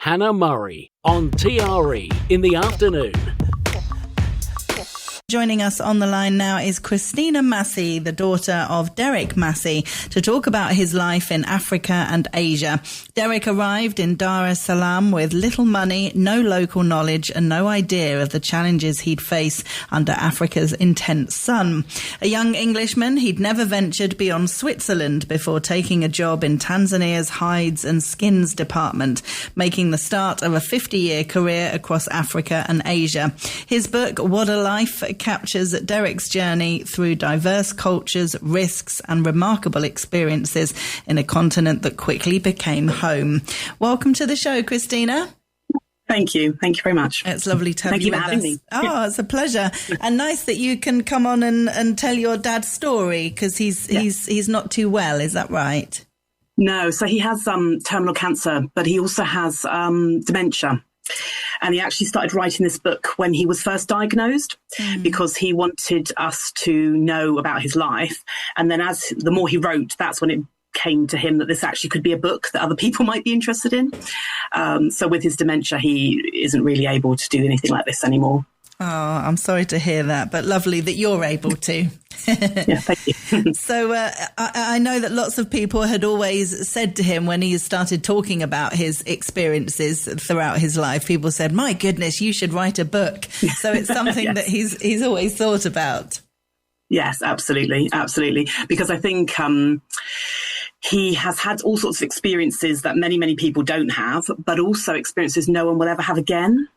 Hannah Murray on TRE in the afternoon. Joining us on the line now is Kristina Massey, the daughter of Derek Massey, to talk about his life in Africa and Asia. Derek arrived in Dar es Salaam with little money, no local knowledge, and no idea of the challenges he'd face under Africa's intense sun. A young Englishman, he'd never ventured beyond Switzerland before taking a job in Tanzania's hides and skins department, making the start of a 50-year career across Africa and Asia. His book, Wadda Life, captures Derek's journey through diverse cultures, risks and remarkable experiences in a continent that quickly became home. Welcome to the show, Kristina. Thank you. Thank you very much. It's lovely to have Thank you you for with having us. me. Oh, it's a pleasure. And nice that you can come on and tell your dad's story, because he's not too well. Is that right? No, so he has terminal cancer, but he also has dementia. And he actually started writing this book when he was first diagnosed because he wanted us to know about his life. And then the more he wrote, that's when it came to him that this actually could be a book that other people might be interested in. So with his dementia, he isn't really able to do anything like this anymore. Oh, I'm sorry to hear that, but lovely that you're able to. Yeah, thank you. So I know that lots of people had always said to him when he started talking about his experiences throughout his life, people said, my goodness, you should write a book. So it's something Yes. that he's always thought about. Yes, absolutely. Absolutely. Because I think he has had all sorts of experiences that many, many people don't have, but also experiences no one will ever have again.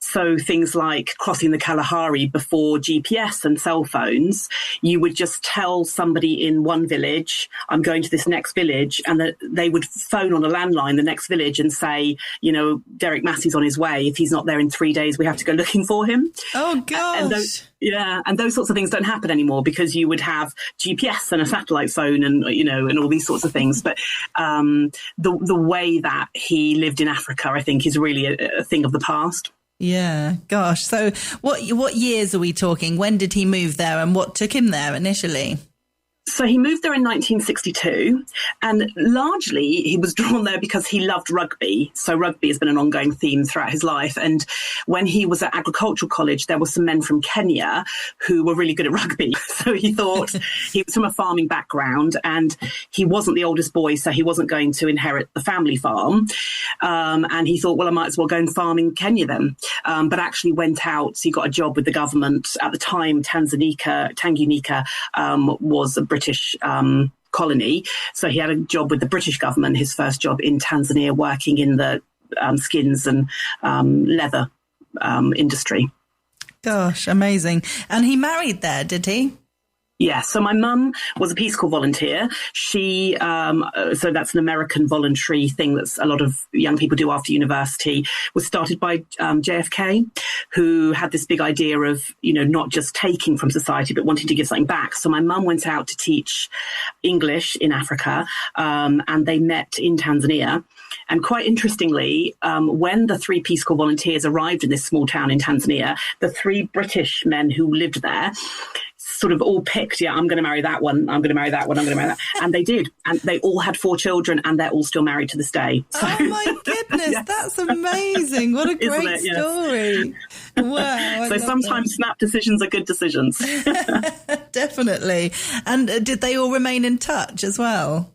So things like crossing the Kalahari before GPS and cell phones, you would just tell somebody in one village, I'm going to this next village, and they would phone on a landline the next village and say, you know, Derek Massey's on his way. If he's not there in 3 days, we have to go looking for him. Oh, gosh. And those sorts of things don't happen anymore because you would have GPS and a satellite phone and, you know, and all these sorts of things. But the way that he lived in Africa, I think, is really a thing of the past. Yeah, gosh. So what years are we talking? When did he move there and what took him there initially? So he moved there in 1962, and largely he was drawn there because he loved rugby. So rugby has been an ongoing theme throughout his life. And when he was at agricultural college, there were some men from Kenya who were really good at rugby. So he thought he was from a farming background and he wasn't the oldest boy, so he wasn't going to inherit the family farm. And he thought, well, I might as well go and farm in Kenya then. But actually went out, he got a job with the government. At the time, Tanganyika was a British colony. So he had a job with the British government, his first job in Tanzania, working in the skins and leather industry. Gosh, amazing. And he married there, did he? Yeah, so my mum was a Peace Corps volunteer. She, so that's an American voluntary thing that a lot of young people do after university, was started by JFK, who had this big idea of, you know, not just taking from society, but wanting to give something back. So my mum went out to teach English in Africa, and they met in Tanzania. And quite interestingly, when the 3 Peace Corps volunteers arrived in this small town in Tanzania, the 3 British men who lived there sort of all picked, I'm going to marry that one, I'm going to marry that one, I'm going to marry that. And they did. And they all had 4 children and they're all still married to this day. So, oh, my goodness, yes. That's amazing. What a great story. Yes. Wow. So sometimes snap decisions are good decisions. Definitely. And did they all remain in touch as well?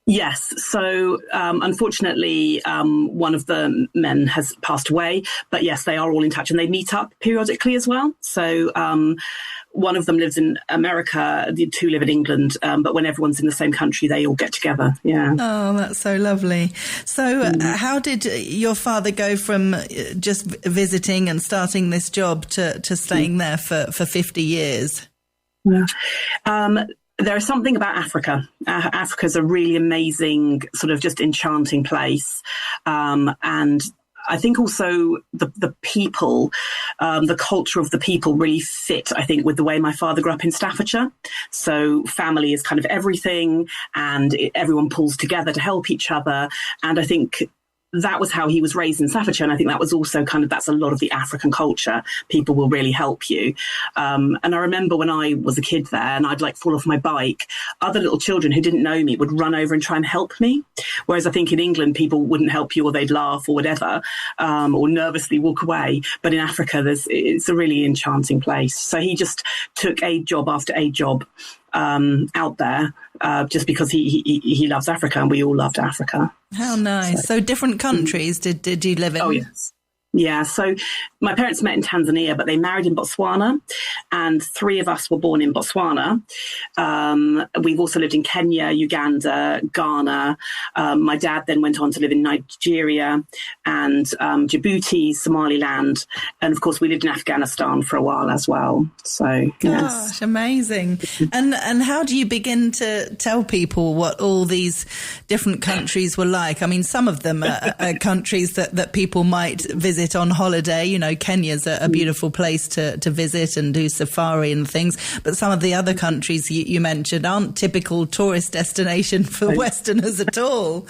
Yes. So, unfortunately, one of the men has passed away, but yes, they are all in touch and they meet up periodically as well. So, one of them lives in America, the 2 live in England, but when everyone's in the same country, they all get together. Yeah. Oh, that's so lovely. So how did your father go from just visiting and starting this job to staying there for 50 years? Yeah. There is something about Africa. Africa's a really amazing, sort of just enchanting place. And I think also the people, the culture of the people really fit, I think, with the way my father grew up in Staffordshire. So family is kind of everything and everyone pulls together to help each other. And I think that was how he was raised in Staffordshire. And I think that was also that's a lot of the African culture. People will really help you. And I remember when I was a kid there and I'd fall off my bike, other little children who didn't know me would run over and try and help me. Whereas I think in England, people wouldn't help you or they'd laugh or whatever, or nervously walk away. But in Africa, it's a really enchanting place. So he just took a job after a job out there, just because he loves Africa, and we all loved Africa. How nice. So different countries did you live in? Oh, yes. Yeah, so my parents met in Tanzania, but they married in Botswana, and 3 of us were born in Botswana. We've also lived in Kenya, Uganda, Ghana. My dad then went on to live in Nigeria and Djibouti, Somaliland, and of course we lived in Afghanistan for a while as well. So, yes. Gosh, amazing. And how do you begin to tell people what all these different countries were like? I mean, some of them are countries that people might visit on holiday. You know, Kenya's a beautiful place to visit and do safari and things. But some of the other countries you mentioned aren't typical tourist destination for Westerners at all.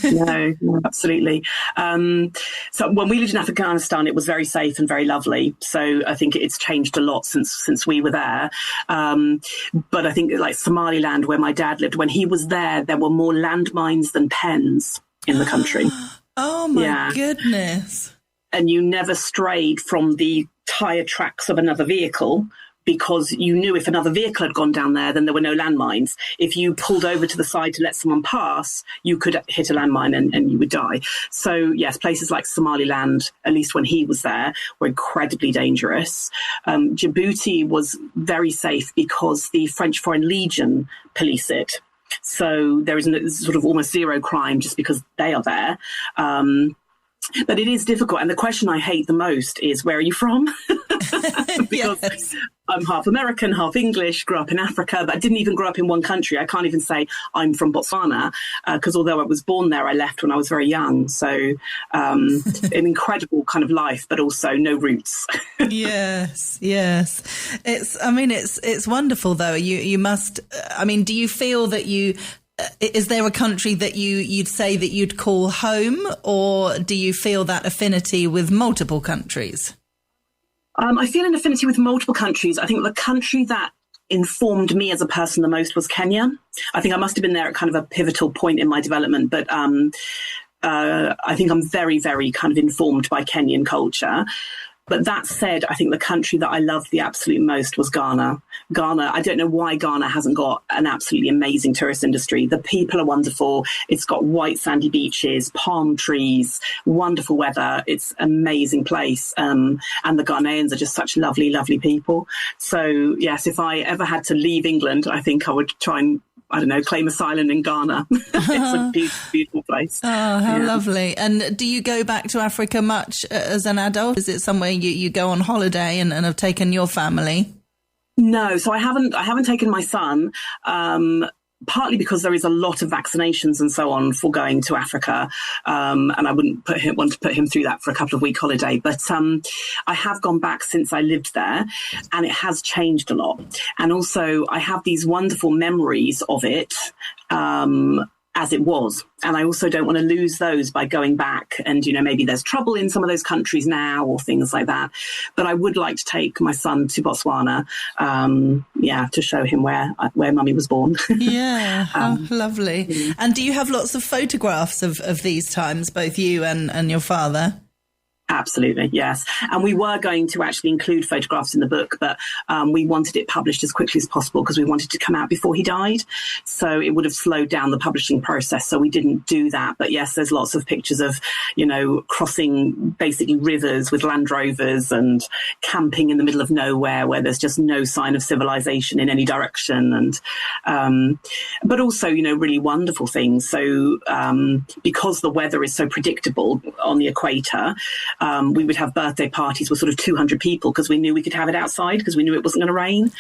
No, absolutely. So when we lived in Afghanistan, it was very safe and very lovely. So I think it's changed a lot since we were there. But I think Somaliland, where my dad lived, when he was there were more landmines than pens in the country. Oh my goodness. And you never strayed from the tyre tracks of another vehicle, because you knew if another vehicle had gone down there, then there were no landmines. If you pulled over to the side to let someone pass, you could hit a landmine and you would die. So, yes, places like Somaliland, at least when he was there, were incredibly dangerous. Djibouti was very safe because the French Foreign Legion police it. So there is sort of almost zero crime just because they are there. But it is difficult. And the question I hate the most is, where are you from? Because yes. I'm half American, half English, grew up in Africa, but I didn't even grow up in one country. I can't even say I'm from Botswana, because although I was born there, I left when I was very young. So an incredible kind of life, but also no roots. Yes. It's wonderful, though. You must, do you feel that is there a country that you'd say that you'd call home, or do you feel that affinity with multiple countries? I feel an affinity with multiple countries. I think the country that informed me as a person the most was Kenya. I think I must have been there at kind of a pivotal point in my development, but I think I'm very, very kind of informed by Kenyan culture. But that said, I think the country that I loved the absolute most was Ghana. I don't know why Ghana hasn't got an absolutely amazing tourist industry. The people are wonderful. It's got white sandy beaches, palm trees, wonderful weather. It's an amazing place. And the Ghanaians are just such lovely, lovely people. So, yes, if I ever had to leave England, I think I would try and claim asylum in Ghana. It's a beautiful, beautiful place. Oh, how lovely. And do you go back to Africa much as an adult? Is it somewhere you go on holiday and have taken your family? No, so I haven't taken my son, partly because there is a lot of vaccinations and so on for going to Africa. And I wouldn't want to put him through that for a couple of week holiday. But I have gone back since I lived there, and it has changed a lot. And also I have these wonderful memories of it, as it was. And I also don't want to lose those by going back. And, maybe there's trouble in some of those countries now or things like that. But I would like to take my son to Botswana, to show him where mummy was born. Yeah, how lovely. Yeah. And do you have lots of photographs of these times, both you and your father? Absolutely, yes. And we were going to actually include photographs in the book, but we wanted it published as quickly as possible because we wanted to come out before he died. So it would have slowed down the publishing process. So we didn't do that. But yes, there's lots of pictures of, crossing basically rivers with Land Rovers and camping in the middle of nowhere where there's just no sign of civilization in any direction. And but also, really wonderful things. So because the weather is so predictable on the equator, we would have birthday parties with sort of 200 people because we knew we could have it outside because we knew it wasn't going to rain.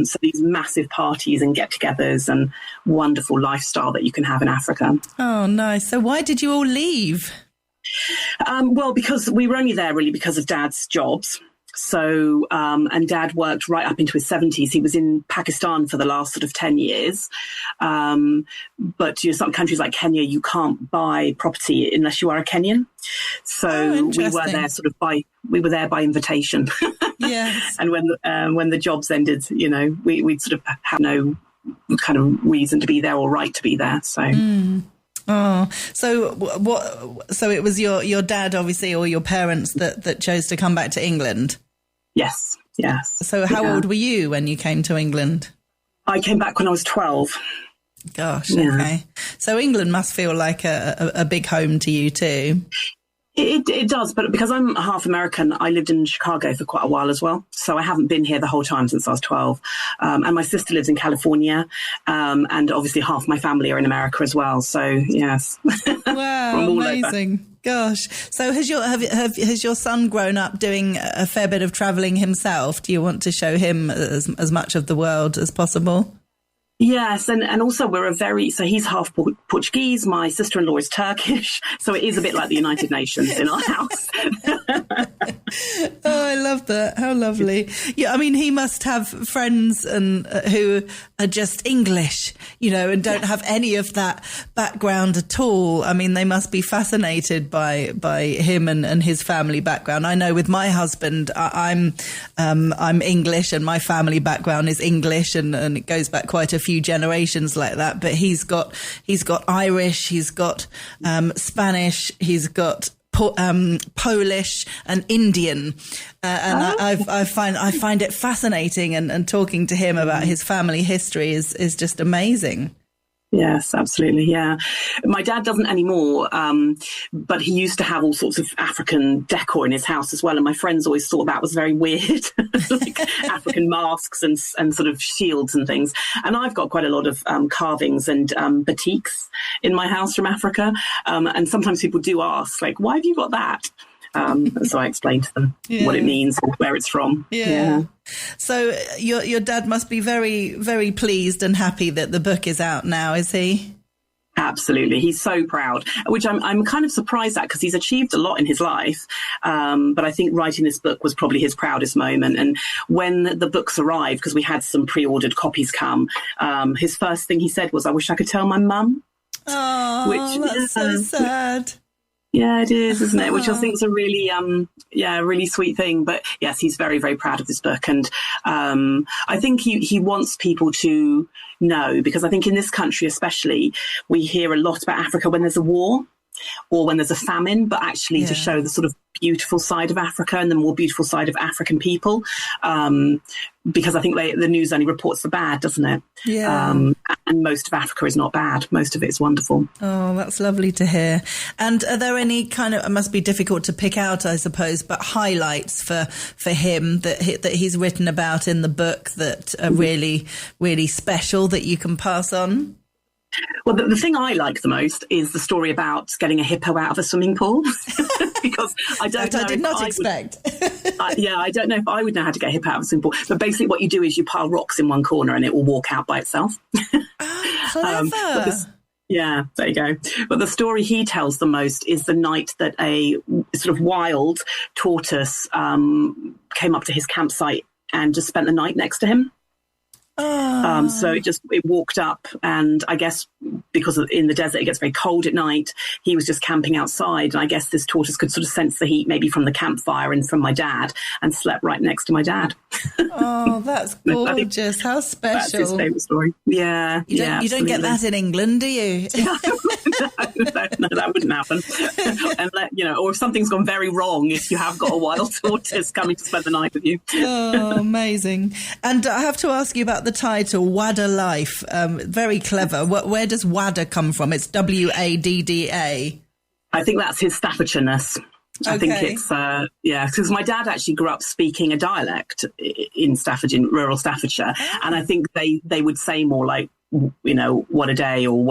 So these massive parties and get-togethers and wonderful lifestyle that you can have in Africa. Oh, nice. So why did you all leave? Well, because we were only there really because of Dad's jobs. So, and Dad worked right up into his 70s. He was in Pakistan for the last sort of 10 years. But some countries like Kenya, you can't buy property unless you are a Kenyan. So we were there we were there by invitation. Yes. And when the jobs ended, we'd sort of have no kind of reason to be there or right to be there. So. Oh, so what? So it was your dad, obviously, or your parents that chose to come back to England? Yes. So how old were you when you came to England? I came back when I was 12. Gosh, okay. So England must feel like a big home to you too. It does, but because I'm half American, I lived in Chicago for quite a while as well. So I haven't been here the whole time since I was 12. And my sister lives in California. And obviously half my family are in America as well. So, yes. Wow, amazing. Gosh. So has your son grown up doing a fair bit of travelling himself? Do you want to show him as much of the world as possible? Yes, and also so he's half Portuguese, my sister-in-law is Turkish, so it is a bit like the United Nations in our house. Oh, I love that. How lovely. Yeah, I mean, he must have friends who are just English, and don't have any of that background at all. I mean, they must be fascinated by him and his family background. I know with my husband, I'm English and my family background is English and it goes back quite a few generations like that, but he's got Irish, he's got Spanish, he's got Polish and Indian, and I find it fascinating, and talking to him about his family history is just amazing. Yes, absolutely. Yeah. My dad doesn't anymore, but he used to have all sorts of African decor in his house as well. And my friends always thought that was very weird, like African masks and sort of shields and things. And I've got quite a lot of carvings and batiks in my house from Africa. And sometimes people do ask, like, why have you got that? So I explained to them what it means or where it's from. Yeah. So your dad must be very, very pleased and happy that the book is out now, is he? Absolutely. He's so proud, which I'm kind of surprised at because he's achieved a lot in his life. But I think writing this book was probably his proudest moment. And when the books arrived, because we had some pre-ordered copies come, his first thing he said was, "I wish I could tell my mum." Oh, that's so sad. Yeah, it is, isn't it? Which I think is a really, really sweet thing. But yes, he's very, very proud of this book. And I think he wants people to know, because I think in this country especially, we hear a lot about Africa when there's a war or when there's a famine, but actually to show the sort of beautiful side of Africa and the more beautiful side of African people. Because I think the news only reports the bad, doesn't it? Yeah. And most of Africa is not bad. Most of it is wonderful. Oh, that's lovely to hear. And are there any it must be difficult to pick out, I suppose, but highlights for him that he's written about in the book that are really, really special that you can pass on? Well, the thing I like the most is the story about getting a hippo out of a swimming pool. Because I did not expect. I don't know if I would know how to get a hippo out of a swimming pool. But basically what you do is you pile rocks in one corner and it will walk out by itself. Clever. Yeah, there you go. But the story he tells the most is the night that a sort of wild tortoise came up to his campsite and just spent the night next to him. So it walked up, and I guess because in the desert it gets very cold at night, he was just camping outside, and I guess this tortoise could sort of sense the heat maybe from the campfire and from my dad, and slept right next to my dad. Oh, that's gorgeous. How special. That's his favourite story. Yeah. You don't get that in England, do you? No, that wouldn't happen. And or if something's gone very wrong, if you have got a wild tortoise coming to spend the night with you. Oh, amazing. And I have to ask you about the title, Wadda Life. Very clever. Where does Wadda come from? It's Wadda. I think that's his Staffordshire-ness. I think it's, because my dad actually grew up speaking a dialect in Staffordshire, in rural Staffordshire. And I think they would say more like, what a day or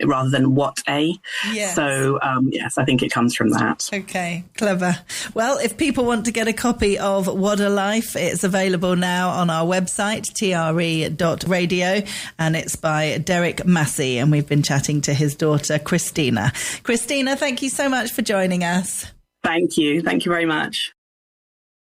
rather than what a. Yes. So, yes, I think it comes from that. Okay, clever. Well, if people want to get a copy of Wadda Life, it's available now on our website, tre.radio, and it's by Derek Massey. And we've been chatting to his daughter, Kristina. Kristina, thank you so much for joining us. Thank you. Thank you very much.